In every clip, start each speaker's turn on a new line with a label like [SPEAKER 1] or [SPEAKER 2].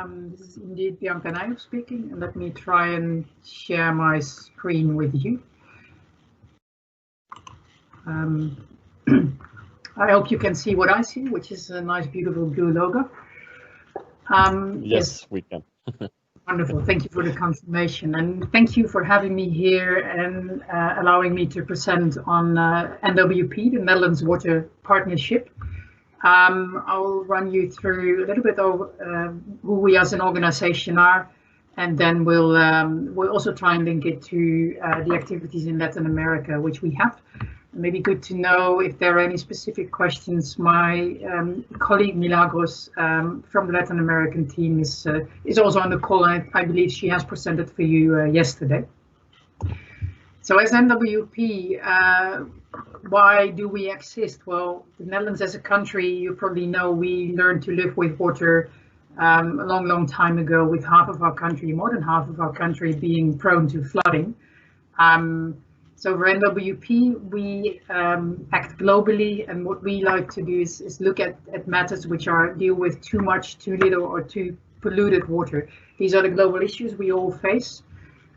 [SPEAKER 1] This is indeed Bianca Nijhof speaking, and let me try and share my screen with you. I hope you can see what I see, which is a nice, beautiful blue logo.
[SPEAKER 2] Yes, we can.
[SPEAKER 1] Wonderful. Thank you for the confirmation, and thank you for having me here and allowing me to present on NWP, the Netherlands Water Partnership. I'll run you through a little bit of who we as an organization are, and then we'll also try and link it to the activities in Latin America, which we have. Maybe good to know if there are any specific questions. My colleague Milagros from the Latin American team is also on the call, and I believe she has presented for you yesterday. So as NWP, why do we exist? Well, the Netherlands as a country, you probably know, we learned to live with water a long time ago, with half of our country, more than half of our country, being prone to flooding. So for NWP, we act globally, and what we like to do is look at matters which deal with too much, too little, or too polluted water. These are the global issues we all face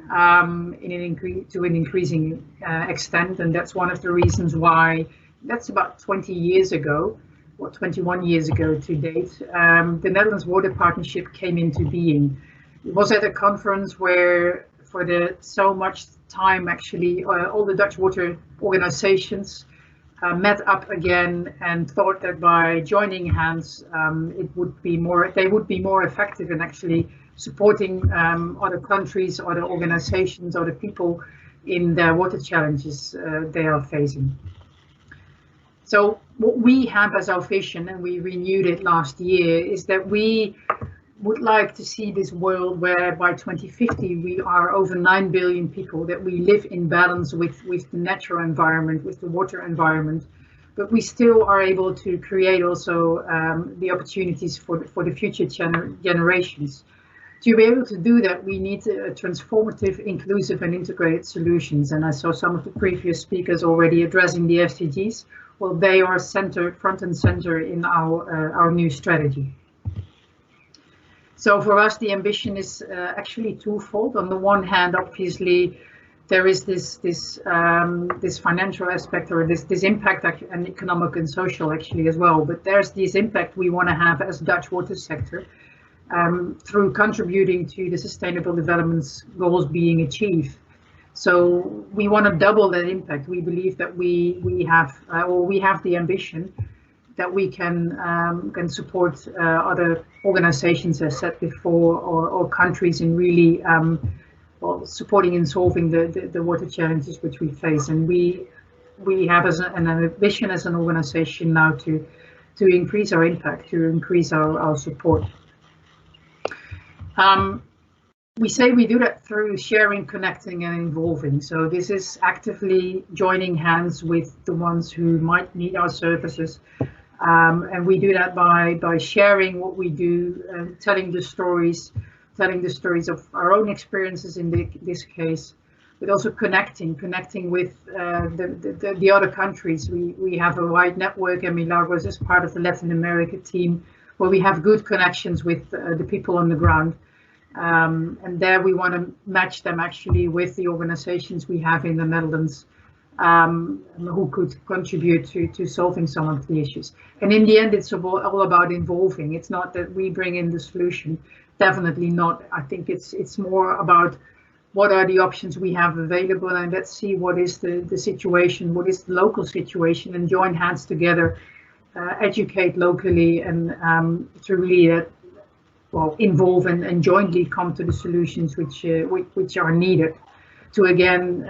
[SPEAKER 1] to an increasing extent, and that's one of the reasons why, that's about 20 years ago, or 21 years ago to date, the Netherlands Water Partnership came into being. It was at a conference where, for so much time actually, all the Dutch water organizations met up again and thought that by joining hands, they would be more effective in actually supporting other countries, other organizations, other people in their water challenges they are facing. So what we have as our vision, and we renewed it last year, is that we would like to see this world where by 2050 we are over 9 billion people, that we live in balance with the natural environment, with the water environment, but we still are able to create also the opportunities for the future generations. To be able to do that, we need transformative, inclusive and integrated solutions. And I saw some of the previous speakers already addressing the SDGs. Well, they are front and center in our new strategy. So for us, the ambition is actually twofold. On the one hand, obviously, there is this financial aspect, or this impact, and economic and social actually as well. But there's this impact we want to have as Dutch water sector through contributing to the Sustainable Development Goals being achieved. So we want to double that impact. We believe that we have the ambition that we can support other organizations, as said before, or countries in really supporting and solving the water challenges which we face. And we have an ambition as an organization now to increase our impact, to increase our support. We say we do that through sharing, connecting and involving. So this is actively joining hands with the ones who might need our services. And we do that by sharing what we do, telling the stories of our own experiences in this case, but also connecting with the other countries. We have a wide network, and Milagros is part of the Latin America team, where we have good connections with the people on the ground. And there we want to match them actually with the organizations we have in the Netherlands, who could contribute to solving some of the issues. And in the end, it's all about involving. It's not that we bring in the solution, definitely not. I think it's more about what are the options we have available, and let's see what is the situation, what is the local situation, and join hands together, educate locally, and to really involve and jointly come to the solutions which are needed to again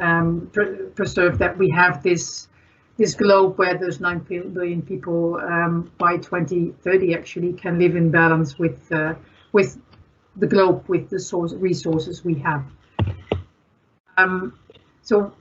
[SPEAKER 1] preserve that we have this globe where those 9 billion people by 2030 actually can live in balance with the globe, with the resources we have. So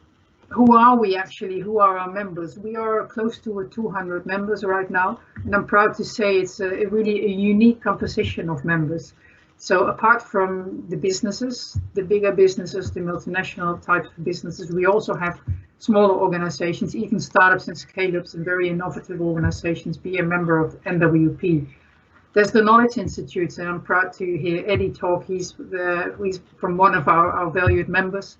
[SPEAKER 1] who are we actually? Who are our members? We are close to 200 members right now, and I'm proud to say it's really a unique composition of members. So apart from the businesses, the bigger businesses, the multinational types of businesses, we also have smaller organizations, even startups and scale-ups and very innovative organizations be a member of NWP. There's the Knowledge Institutes, and I'm proud to hear Eddie talk. He's from one of our valued members.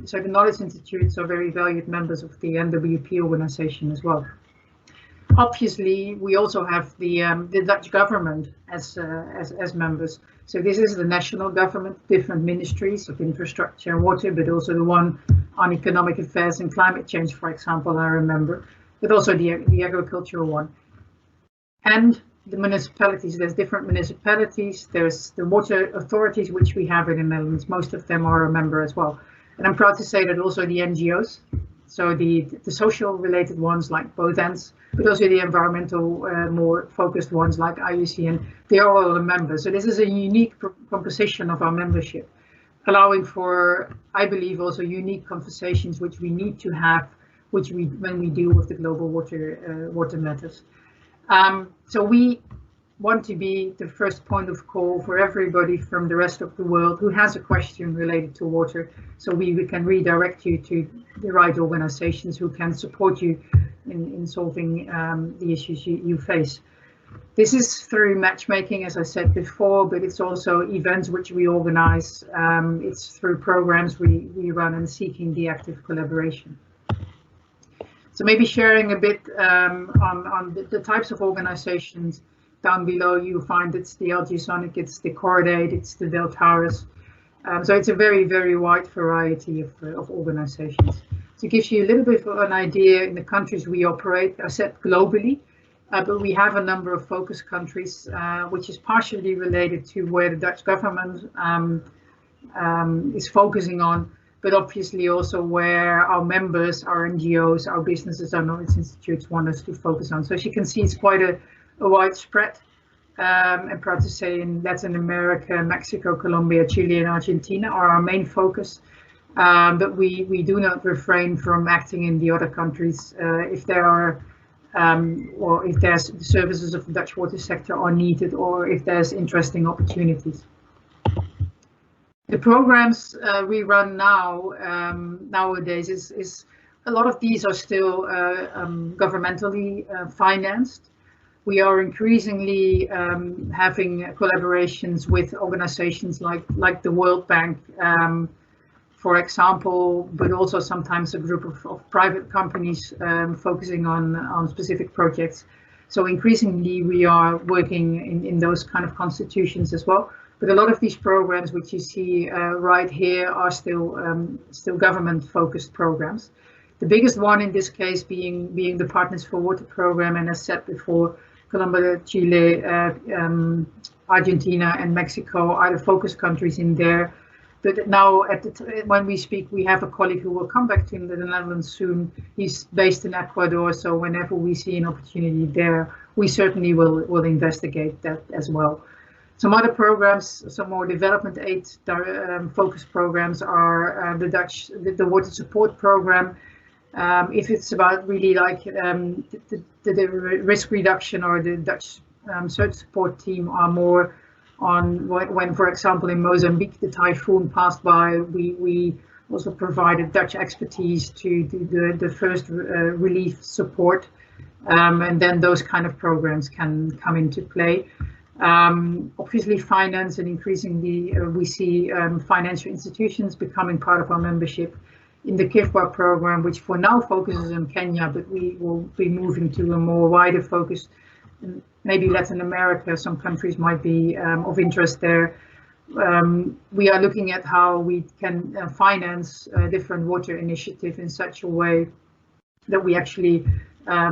[SPEAKER 1] So the Knowledge Institutes are very valued members of the NWP organization as well. Obviously, we also have the Dutch government as members. So this is the national government, different ministries of infrastructure and water, but also the one on economic affairs and climate change, for example, I remember, but also the agricultural one. And the municipalities, there's different municipalities, there's the water authorities, which we have in the Netherlands, most of them are a member as well. And I'm proud to say that also the NGOs, so the social related ones like both ends, but also the environmental more focused ones like IUCN, they are all members. So this is a unique composition of our membership, allowing for, I believe, also unique conversations which we need to have, when we deal with the global water matters. So we want to be the first point of call for everybody from the rest of the world who has a question related to water, so we can redirect you to the right organizations who can support you in solving the issues you face. This is through matchmaking, as I said before, but it's also events which we organize. It's through programs we run and seeking the active collaboration. So maybe sharing a bit on the types of organizations. Down below you find it's the LGSonic, it's the Cordate, it's the Deltaris. So it's a very, very wide variety of organizations. So it gives you a little bit of an idea in the countries we operate. I said globally, but we have a number of focus countries, which is partially related to where the Dutch government is focusing on, but obviously also where our members, our NGOs, our businesses, our knowledge institutes want us to focus on. So as you can see, it's quite a wide spread. I'm proud to say in Latin America, Mexico, Colombia, Chile, and Argentina are our main focus. But we do not refrain from acting in the other countries if there are, or if there's the services of the Dutch water sector are needed, or if there's interesting opportunities. The programs we run now nowadays is a lot of these are still governmentally financed. We are increasingly having collaborations with organizations like the World Bank, for example, but also sometimes a group of private companies focusing on specific projects. So increasingly we are working in those kind of constitutions as well. But a lot of these programs which you see right here are still government-focused programs. The biggest one in this case being the Partners for Water program, and as said before, Colombia, Chile, Argentina, and Mexico are the focus countries in there. But now, when we speak, we have a colleague who will come back to the Netherlands soon. He's based in Ecuador, so whenever we see an opportunity there, we certainly will investigate that as well. Some other programs, some more development aid focus programs are the water support program. If it's about really like the risk reduction, or the Dutch search support team are more on when, for example, in Mozambique, the typhoon passed by, we also provided Dutch expertise to do the first relief support, and then those kind of programs can come into play. Obviously, finance, and increasingly we see financial institutions becoming part of our membership. In the KIFWA program, which for now focuses on Kenya, but we will be moving to a more wider focus, maybe Latin America, some countries might be of interest there. We are looking at how we can finance different water initiatives in such a way that we actually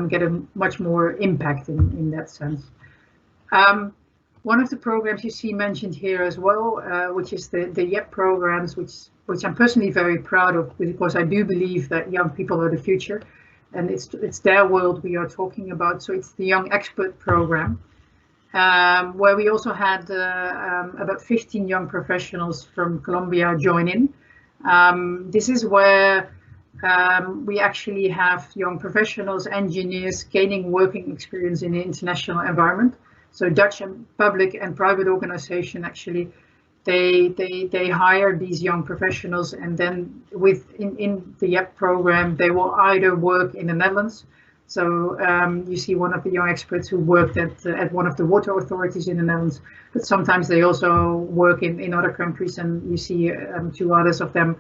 [SPEAKER 1] get a much more impact in that sense. One of the programs you see mentioned here as well, which is the YEP programs, which I'm personally very proud of, because I do believe that young people are the future, and it's their world we are talking about. So it's the Young Expert program, where we also had about 15 young professionals from Colombia join in. This is where we actually have young professionals, engineers gaining working experience in the international environment. So Dutch and public and private organization actually, they hire these young professionals, and then in the YEP program, they will either work in the Netherlands, So you see one of the young experts who worked at one of the water authorities in the Netherlands, but sometimes they also work in other countries, and you see two others of them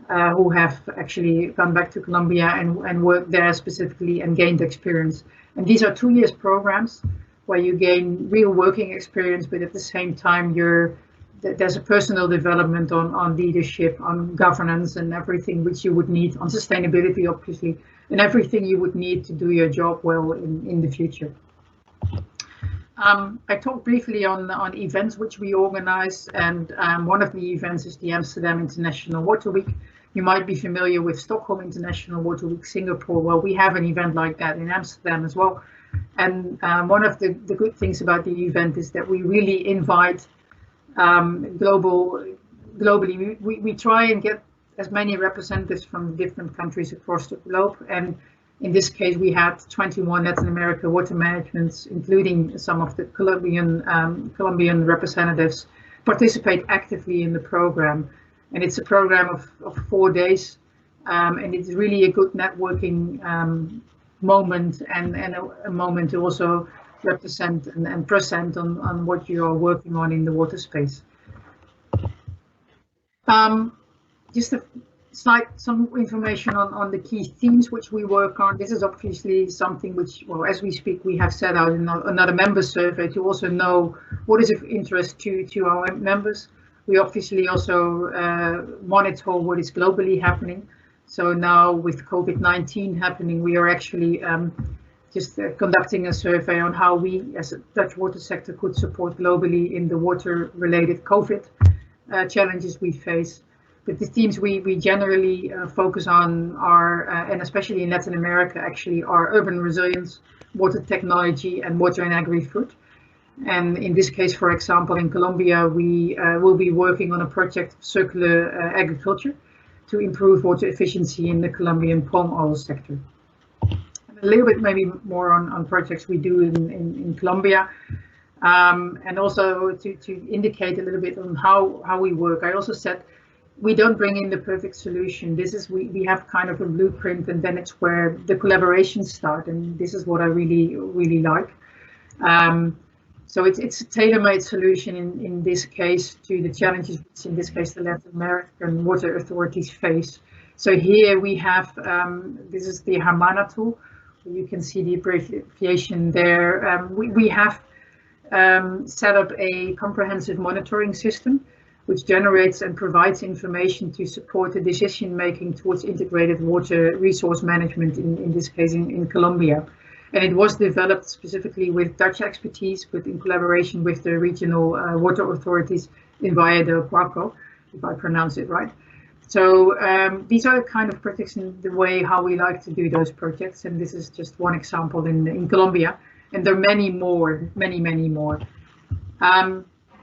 [SPEAKER 1] who have actually gone back to Colombia and worked there specifically and gained experience. And these are 2 years programs where you gain real working experience, but at the same time there's a personal development on leadership, on governance, and everything which you would need, on sustainability obviously, and everything you would need to do your job well in the future. I talked briefly on events which we organize, and one of the events is the Amsterdam International Water Week. You might be familiar with Stockholm International Water Week, Singapore. Well, we have an event like that in Amsterdam as well. And one of the good things about the event is that we really invite globally. We try and get as many representatives from different countries across the globe. And in this case, we had 21 Latin America water managements, including some of the Colombian representatives, participate actively in the program. And it's a program of 4 days, and it's really a good networking moment and a moment to also represent and present on what you are working on in the water space. Just some information on the key themes which we work on. This is obviously something which, well, as we speak, we have set out in another member survey to also know what is of interest to our members. We obviously also monitor what is globally happening. So now with COVID-19 happening, we are actually just conducting a survey on how we as a Dutch water sector could support globally in the water-related COVID challenges we face. But the themes we generally focus on are, and especially in Latin America actually, are urban resilience, water technology, and water and agri-food. And in this case, for example, in Colombia, we will be working on a project of circular agriculture to improve water efficiency in the Colombian palm oil sector. And a little bit maybe more on projects we do in Colombia. And also to indicate a little bit on how we work. I also said we don't bring in the perfect solution. This is we have kind of a blueprint, and then it's where the collaborations start. And this is what I really like. So it's a tailor-made solution in this case to the challenges which in this case the Latin American water authorities face. So here we have, this is the Hermana tool. You can see the abbreviation there. We have set up a comprehensive monitoring system which generates and provides information to support the decision making towards integrated water resource management, in this case in Colombia. And it was developed specifically with Dutch expertise, but in collaboration with the regional water authorities in Valle del Guaco, if I pronounce it right. So these are the kind of projects in the way how we like to do those projects. And this is just one example in Colombia. And there are many more.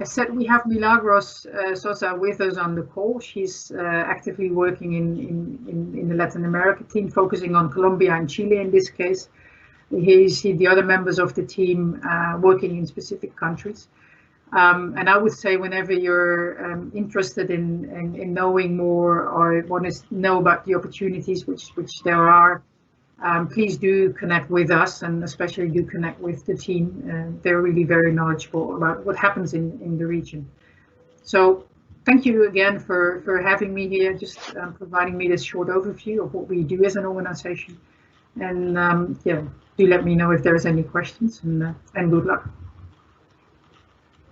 [SPEAKER 1] As said, we have Milagros Sosa with us on the call. She's actively working in the Latin America team, focusing on Colombia and Chile in this case. Here you see the other members of the team working in specific countries. And I would say whenever you're interested in knowing more or want to know about the opportunities which there are, please do connect with us, and especially do connect with the team. They're really very knowledgeable about what happens in the region. So thank you again for having me here, just providing me this short overview of what we do as an organization. And yeah, do let me know if there's any questions, and good luck.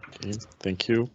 [SPEAKER 2] Okay, thank you.